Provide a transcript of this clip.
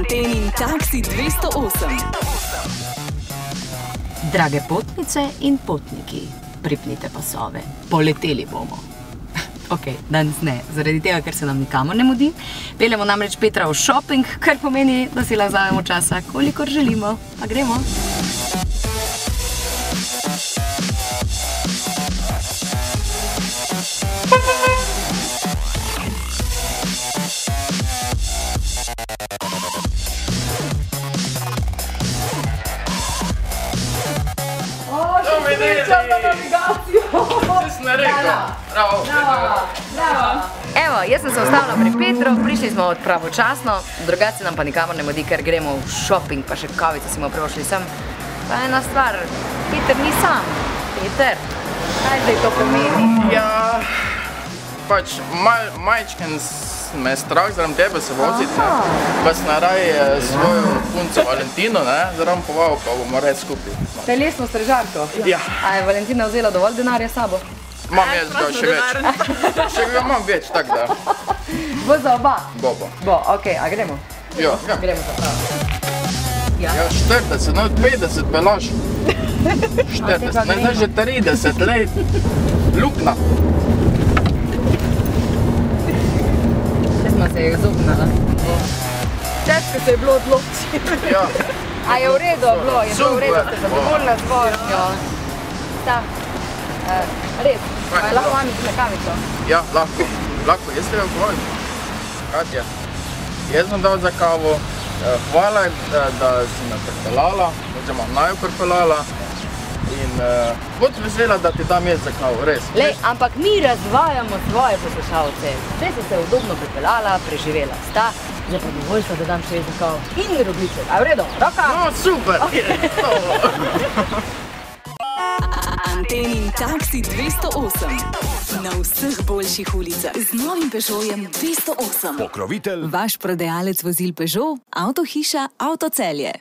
Antenin taksi 208. Drage potnice in potniki, pripnite pasove, poleteli bomo. Ok, danes ne, zaradi tega, ker se nam nikamor ne mudi. Peljemo namreč Petra v šoping, kar pomeni, da si lahko vzamemo časa, kolikor želimo. Pa gremo. Evo, jaz sem se ustavila pri Petru, prišli smo pravočasno, drugače se nam pa nikamor ne mudi, ker gremo v šoping, pa še kavico si bomo privošli sem. Pa ena stvar, Peter ni sam. Peter, kaj zdaj to pomeni? Ja, pač majčken me strah zaradi tebe se voziti, pa sem raje svojo punco Valentino, zaradi povabil, pa bomo red skupaj. Telesno strežarko? Ja. A je Valentina vzela dovolj denarja s sabo? Imam jaz ga še več. Še ga imam več, tak da. Bo za oba? Bo. Bo, okej, a gremo? Ja. Gremo za prav. Ja, 40, ne od 50 belaš. 40, ne zdaj že 30 let. Lukna. Če smo se jih zognala. Težko se je bilo odločiti. Ja. A je v redu bilo? Je bilo v redu, ste zadovoljna z vožnjo? Da. Res, lahko vam na kavico? Ja, lahko. Jaz te povem. Katja, jaz sem dal za kavo. Hvala, da si me pripeljala, oziroma naju pripeljala. In bod vesela, da ti dam jaz za kavo, res. Lej, ampak mi razvajamo svoje poslušalce. Zdaj si se udobno pripeljala, preživela sta, zdaj pa dovolj sta, da dam še jaz za kavo. In rogliček, a je v redu? Roka? No, super! Antenin taksi 208. Na vseh boljših ulicah z novim Peugeotem 208. Pokrovitelj. Vaš prodajalec vozil Peugeot, Avtohiša, Avtocelje.